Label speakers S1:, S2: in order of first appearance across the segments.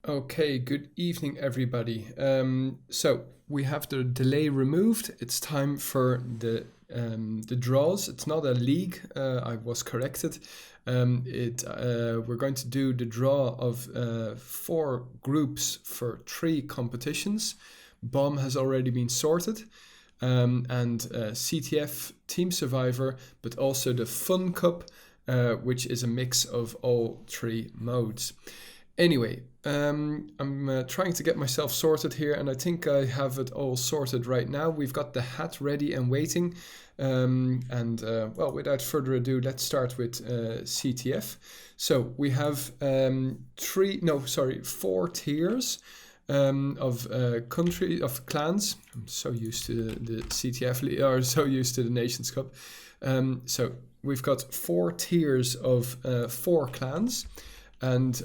S1: Okay, good evening, everybody. So we have the delay removed. It's time for the draws. It's not a league. I was corrected. We're going to do the draw of 4 groups for 3 competitions. Bomb has already been sorted. And CTF Team Survivor, but also the Fun Cup, which is a mix of all 3 modes. Anyway, I'm trying to get myself sorted here, and I think I have it all sorted right now. We've got the hat ready and waiting. Well, without further ado, let's start with CTF. So we have 4 tiers of clans. I'm so used to the CTF, or so used to the Nations Cup. So we've got 4 tiers of 4 clans. And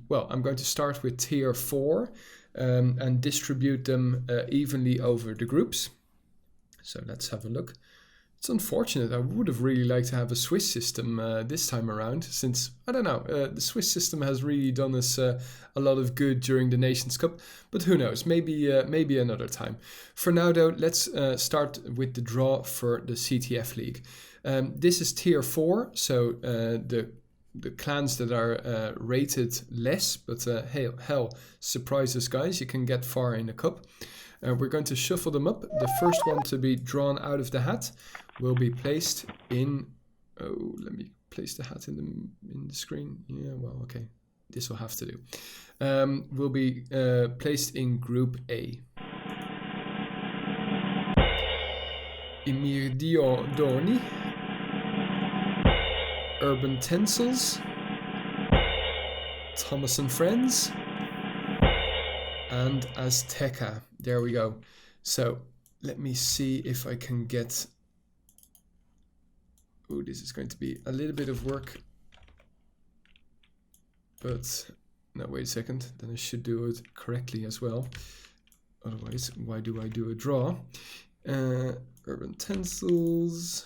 S1: well, I'm going to start with tier 4 and distribute them evenly over the groups. So let's have a look. It's unfortunate. I would have really liked to have a Swiss system this time around, since, I don't know, the Swiss system has really done us a lot of good during the Nations Cup, but who knows, maybe another time. For now though, let's start with the draw for the CTF League. This is tier 4, so the clans that are rated less, but hell, surprise us guys, you can get far in the cup. We're going to shuffle them up. The first one to be drawn out of the hat will be placed in... Oh, let me place the hat in the screen. Yeah, well, okay. This will have to do. Will be placed in Group A. Imirdoni, Urban Tensils, Thomas and Friends, and Azteca. There we go. So let me see if I can get... Oh, this is going to be a little bit of work. But no, wait a second. Then I should do it correctly as well. Otherwise, why do I do a draw? Urban Tensils.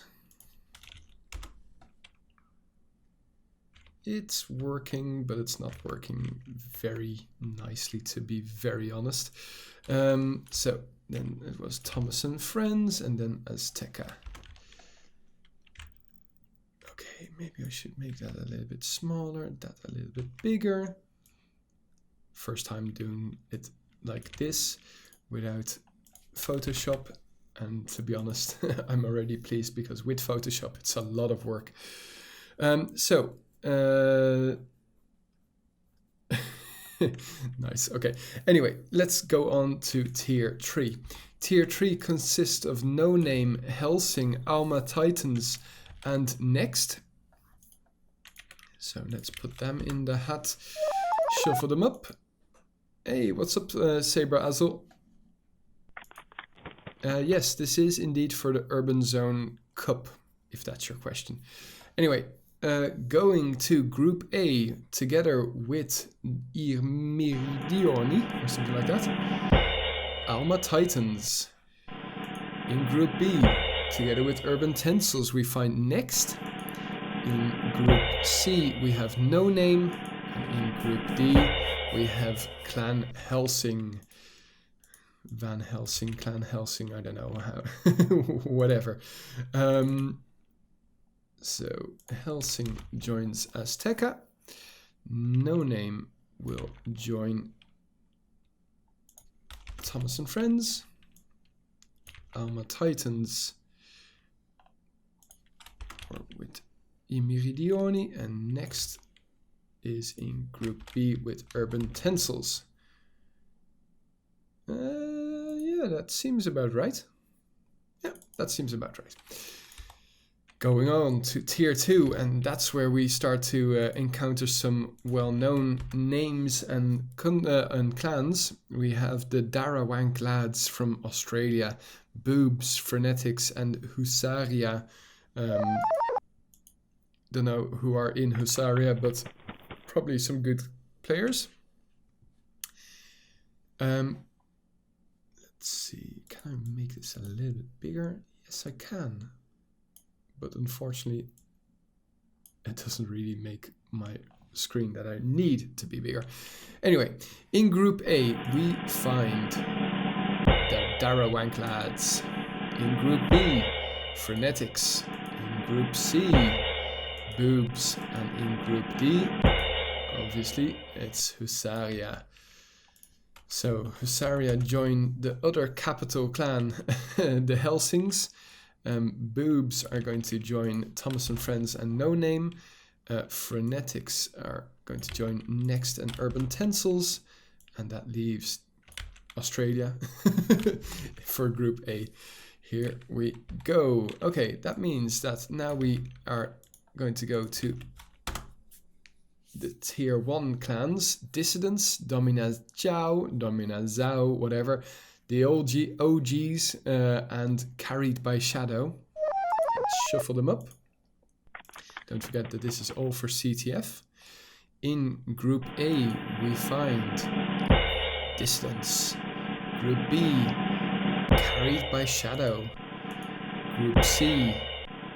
S1: It's working, but it's not working very nicely, to be very honest. So then it was Thomas and Friends, and then Azteca. Okay, maybe I should make that a little bit smaller, that a little bit bigger. First time doing it like this without Photoshop, and to be honest, I'm already pleased, because with Photoshop it's a lot of work. Nice. Okay. Anyway, let's go on to tier 3. Tier 3 consists of No Name, Helsing, Alma Titans, and Next. So let's put them in the hat. Shuffle them up. Hey, what's up, Saber Azel? Yes, this is indeed for the Urban Zone Cup, if that's your question. Anyway. Going to Group A together with Irmiridioni, or something like that. Alma Titans. In Group B, together with Urban Tensils, we find Next. In Group C, we have No Name. And in Group D, we have Clan Helsing. Van Helsing, Clan Helsing, I don't know how. Whatever. So Helsing joins Azteca. No Name will join Thomas and Friends. Alma Titans with Imiridioni, and Next is in Group B with Urban Tensils. Yeah, that seems about right. Yeah, that seems about right. Going on to tier 2, and that's where we start to encounter some well-known names and clans. We have the Darawang lads from Australia, Boobs, Frenetics, and Husaria. Don't know who are in Husaria, but probably some good players. Let's see, can I make this a little bit bigger? Yes, I can. But unfortunately, it doesn't really make my screen that I need to be bigger. Anyway, in Group A, we find the Darawang lads. In Group B, Frenetics. In Group C, Boobs. And in Group D, obviously, it's Husaria. So Husaria join the other capital clan, the Helsings. Boobs are going to join Thomas and Friends and No Name. Frenetics are going to join Next and Urban Tensils. And that leaves Australia for Group A. Here we go. Okay, that means that now we are going to go to the tier 1 clans, Dissidents, Domina Zhao, Domina Zhao, whatever, the OGs, and Carried by Shadow. Let's shuffle them up. Don't forget that this is all for CTF. In Group A, we find Dissidents. Group B, Carried by Shadow. Group C,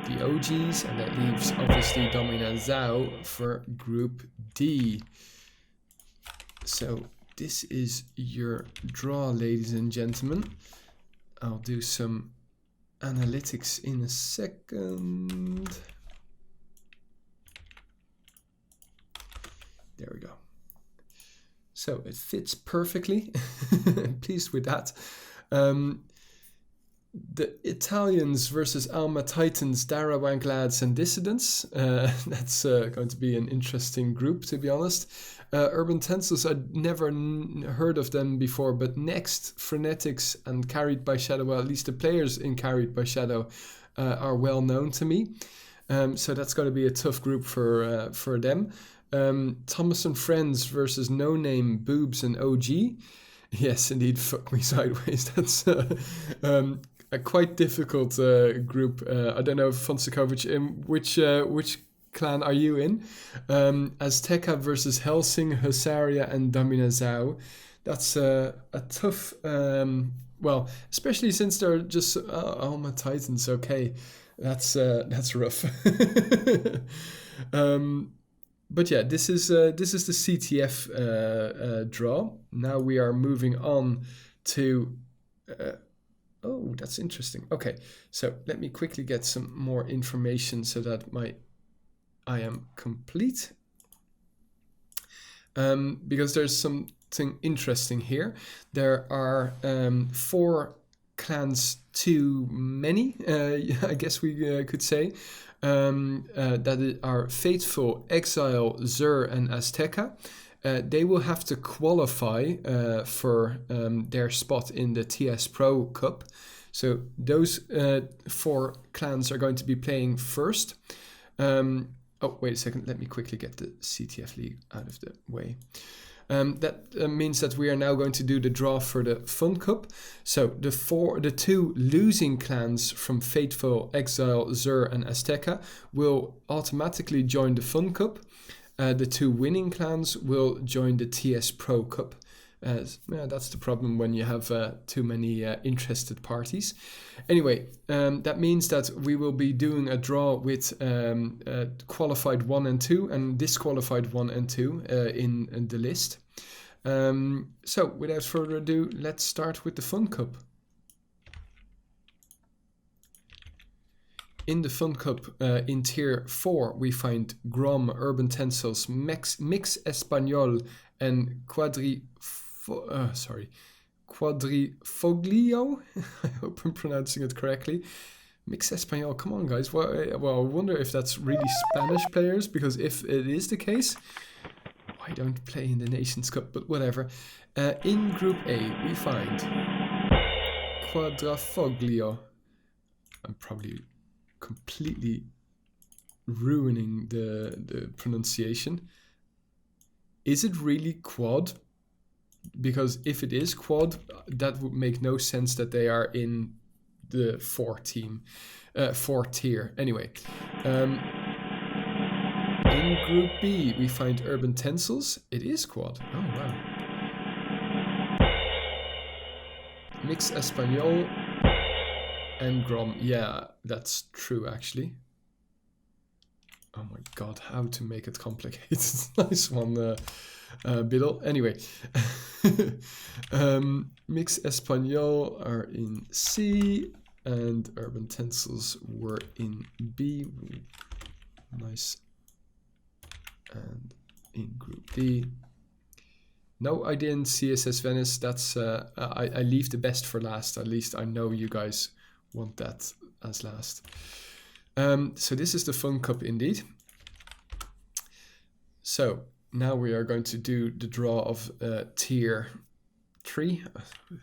S1: the OGs, and that leaves obviously Domina Zhao for Group D. So this is your draw, ladies and gentlemen. I'll do some analytics in a second. There we go. So it fits perfectly. I'm pleased with that. The Italians versus Alma Titans, Darawang lads and Dissidents. That's going to be an interesting group, to be honest. Urban Tensils, I'd never heard of them before, but Next, Frenetics and Carried by Shadow, well, at least the players in Carried by Shadow are well known to me. So that's going to be a tough group for them. Thomas and Friends versus No Name, Boobs and OG. Yes, indeed, fuck me sideways. That's a quite difficult group. I don't know, Fonsekovic, which clan are you in? Azteca versus Helsing, Husaria and Domina Zhao. That's a tough, well, especially since they're just Alma Titans. Okay, that's rough. But yeah, this is the CTF draw. Now we are moving on to. Oh, that's interesting. Okay, so let me quickly get some more information so that I am complete. Because there's something interesting here. There are 4 clans too many, I guess we could say. That are Faithful, Exile, Zur and Azteca. They will have to qualify for their spot in the TS Pro Cup. So those 4 clans are going to be playing first. Oh, wait a second. Let me quickly get the CTF League out of the way. That means that we are now going to do the draw for the Fun Cup. So the 2 losing clans from Faithful, Exile, Zur and Azteca will automatically join the Fun Cup. The 2 winning clans will join the TS Pro Cup. That's the problem when you have too many interested parties. Anyway, that means that we will be doing a draw with qualified 1 and 2 and disqualified 1 and 2 in the list. So without further ado, let's start with the Fun Cup. In the Fun Cup, in Tier 4, we find Grom, Urban Tensils, Mix Espanol, and Quadrifoglio. I hope I'm pronouncing it correctly. Mix Espanol, come on guys. Well, I wonder if that's really Spanish players, because if it is the case, why don't play in the Nations Cup, but whatever. In Group A, we find Quadrifoglio. I'm probably completely ruining the pronunciation. Is it really quad? Because if it is quad, that would make no sense that they are in the 4 tier. Anyway, in Group B, we find Urban Tensils. It is quad. Oh, wow. Mix Espanol and Grom. Yeah, that's true, actually. Oh my god, how to make it complicated. Nice one, Biddle. Anyway, Mix Espanol are in C, and Urban Tensils were in B. Nice. And in Group D. No, I didn't CSS Venice. That's I leave the best for last. At least I know you guys want that as last. So this is the Fun Cup indeed. So now we are going to do the draw of tier 3.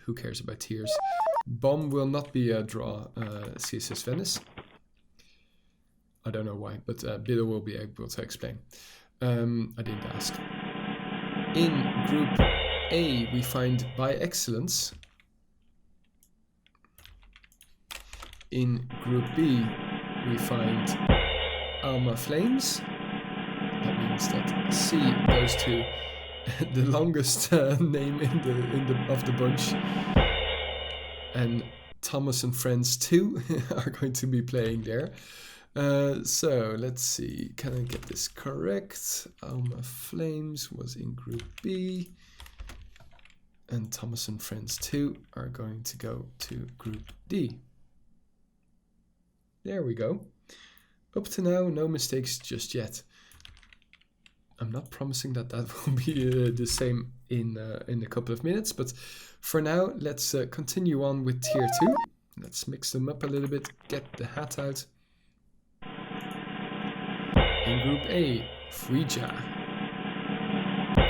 S1: Who cares about tiers? Bomb will not be a draw CSS Venice. I don't know why, but Biddle will be able to explain. I didn't ask. In Group A, we find By Excellence. In Group B, we find Alma Flames. That means that C goes to the longest name of the bunch, and Thomas and Friends 2 are going to be playing there. So let's see, can I get this correct? Alma Flames was in Group B, and Thomas and Friends 2 are going to go to Group D. There we go. Up to now, no mistakes just yet. I'm not promising that that will be the same in a couple of minutes, but for now, let's continue on with Tier 2. Let's mix them up a little bit, get the hat out. In Group A, Frija.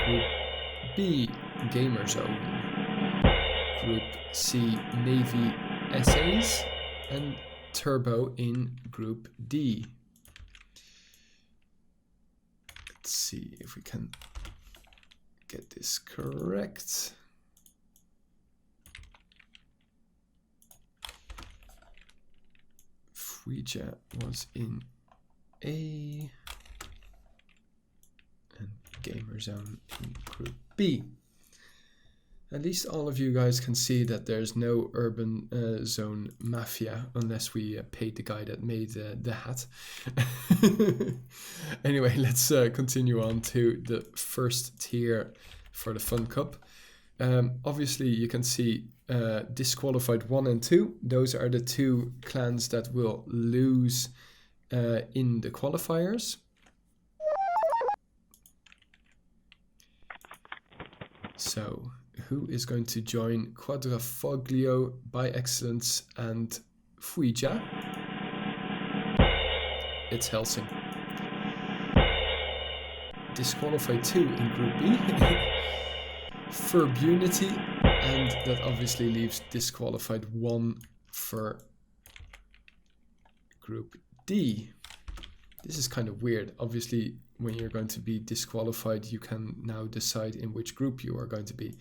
S1: Group B, Gamer Zone. Group C, Navy Essays. And Turbo in Group D. Let's see if we can get this correct. Frija was in A, and Gamer Zone in Group B. At least all of you guys can see that there's no Urban Zone Mafia unless we paid the guy that made the hat. Anyway, let's continue on to the first tier for the Fun Cup. Obviously, you can see disqualified 1 and 2. Those are the 2 clans that will lose in the qualifiers. So, who is going to join Quadrifoglio, By Excellence, and Fuija? It's Helsing. Disqualified 2 in Group B. Furbunity, and that obviously leaves disqualified 1 for Group D. This is kind of weird. Obviously, when you're going to be disqualified, you can now decide in which group you are going to be.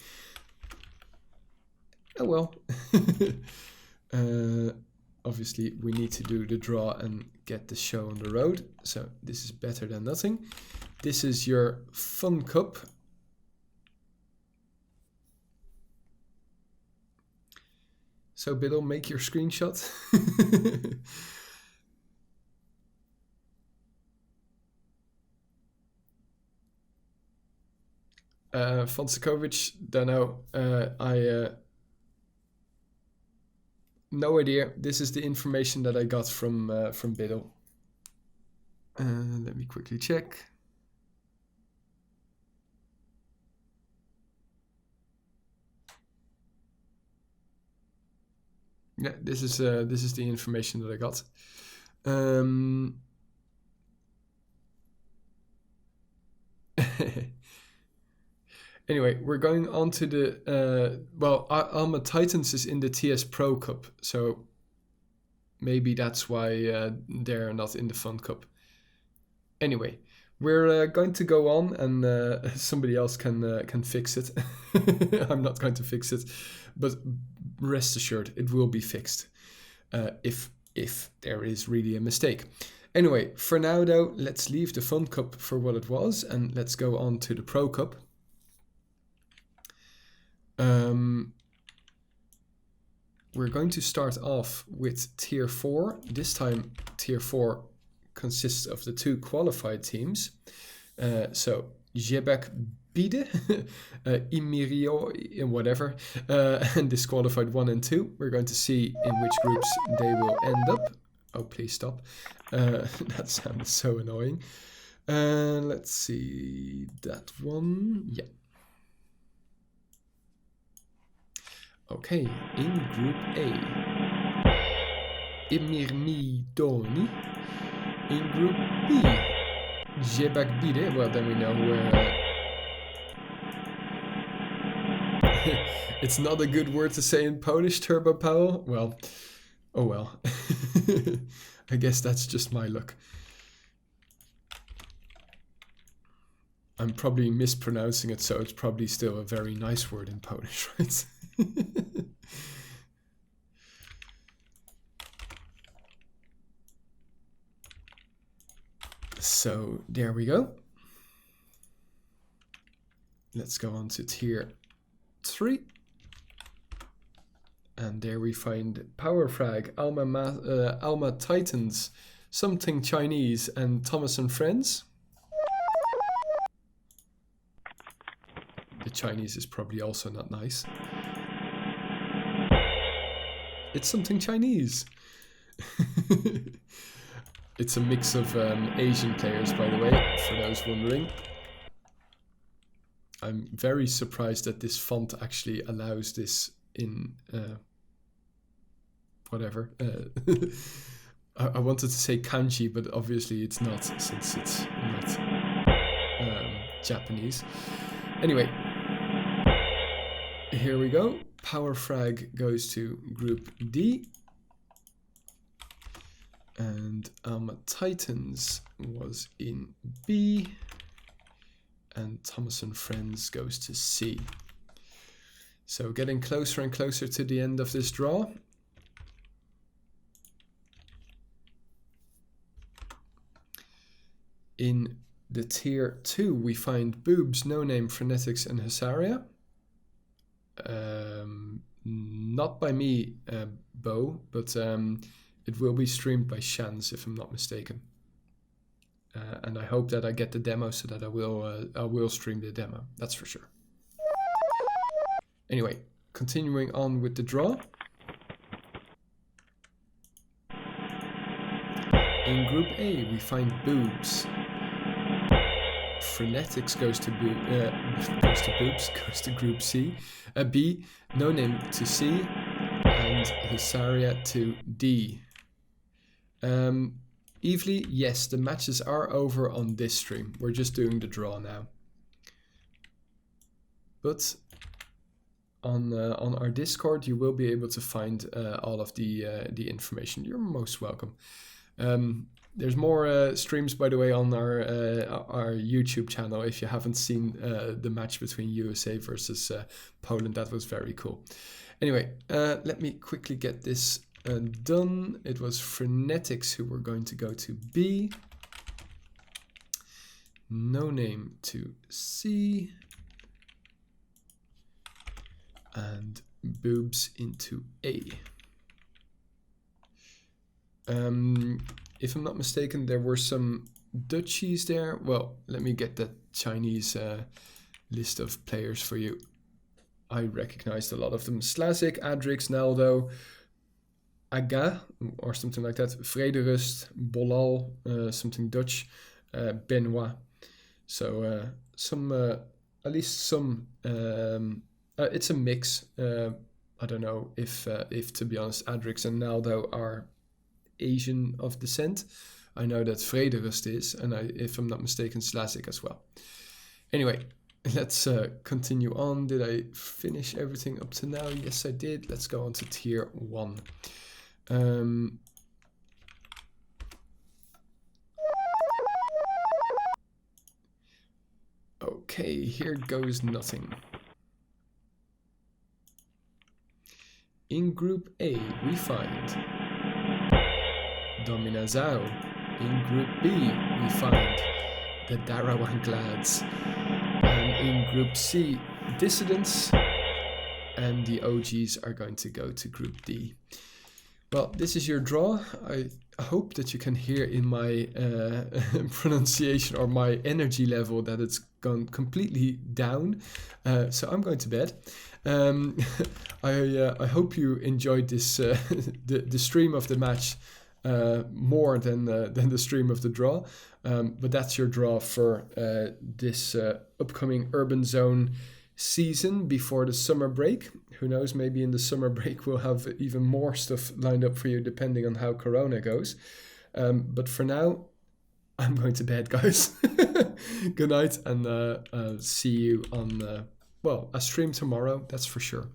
S1: Oh well. Obviously, we need to do the draw and get the show on the road. So this is better than nothing. This is your Fun Cup. So Biddle, make your screenshot. Fonsekovic, don't know. No idea. This is the information that I got from Biddle. Let me quickly check. Yeah, this is the information that I got. Anyway, we're going on to the well, Alma Titans is in the TS Pro Cup, so maybe that's why they're not in the Fun Cup. Anyway, we're going to go on, and somebody else can fix it. I'm not going to fix it, but rest assured, it will be fixed if there is really a mistake. Anyway, for now though, let's leave the Fun Cup for what it was, and let's go on to the Pro Cup. We're going to start off with Tier 4. This time, Tier 4 consists of the 2 qualified teams. So Jebek Bide, Imirio, whatever, and disqualified 1 and 2. We're going to see in which groups they will end up. Oh, please stop. That sounds so annoying. Let's see that one. Yeah. Okay, in Group A, Imirmidoni. In Group B, Jebak Bide. Well, then we know it's not a good word to say in Polish, Turbo Powell. Well, oh well. I guess that's just my luck. I'm probably mispronouncing it, so it's probably still a very nice word in Polish, right? So there we go. Let's go on to tier 3. And there we find Power Frag, Alma Titans, Something Chinese, and Thomas and Friends. The Chinese is probably also not nice. It's Something Chinese. It's a mix of Asian players, by the way, for those wondering. I'm very surprised that this font actually allows this in whatever. I wanted to say kanji, but obviously it's not, since it's not Japanese. Anyway, here we go. Power Frag goes to Group D. And Alma Titans was in B. And Thomas and Friends goes to C. So getting closer and closer to the end of this draw. In the tier 2, we find Boobs, No Name, Frenetics, and Husaria. Not by me, Bo, but it will be streamed by Shans, if I'm not mistaken. And I hope that I get the demo so that I will stream the demo. That's for sure. Anyway, continuing on with the draw. In Group A, we find Boobs. Frenetics goes to Boobs, goes to Group C. B, No Name to C, and Husaria to D. Evely, yes, the matches are over on this stream. We're just doing the draw now. But on our Discord, you will be able to find all of the information. You're most welcome. There's more streams, by the way, on our YouTube channel. If you haven't seen the match between USA versus Poland, that was very cool. Anyway, let me quickly get this done. It was Frenetics who were going to go to B. No Name to C. And Boobs into A. If I'm not mistaken, there were some Dutchies there. Well, let me get the Chinese list of players for you. I recognized a lot of them. Slazik, Adrix, Naldo, Aga, or something like that. Vrederust, Bolal, something Dutch, Benoit. So at least some. It's a mix. I don't know if to be honest, Adrix and Naldo are Asian of descent. I know that Vrederust is, and if I'm not mistaken, Slazik as well. Anyway, let's continue on. Did I finish everything up to now? Yes, I did. Let's go on to tier 1. Okay, here goes nothing. In Group A, we find Dominazao. In Group B, we find the Darawan Glads. And in Group C, Dissidents. And the OGs are going to go to Group D. Well, this is your draw. I hope that you can hear in my pronunciation or my energy level that it's gone completely down. So I'm going to bed. I hope you enjoyed this the stream of the match more than the stream of the draw. But that's your draw for this upcoming Urban Zone season before the summer break. Who knows, maybe in the summer break we'll have even more stuff lined up for you depending on how Corona goes. But for now, I'm going to bed, guys. Good night, and see you on, a stream tomorrow, that's for sure.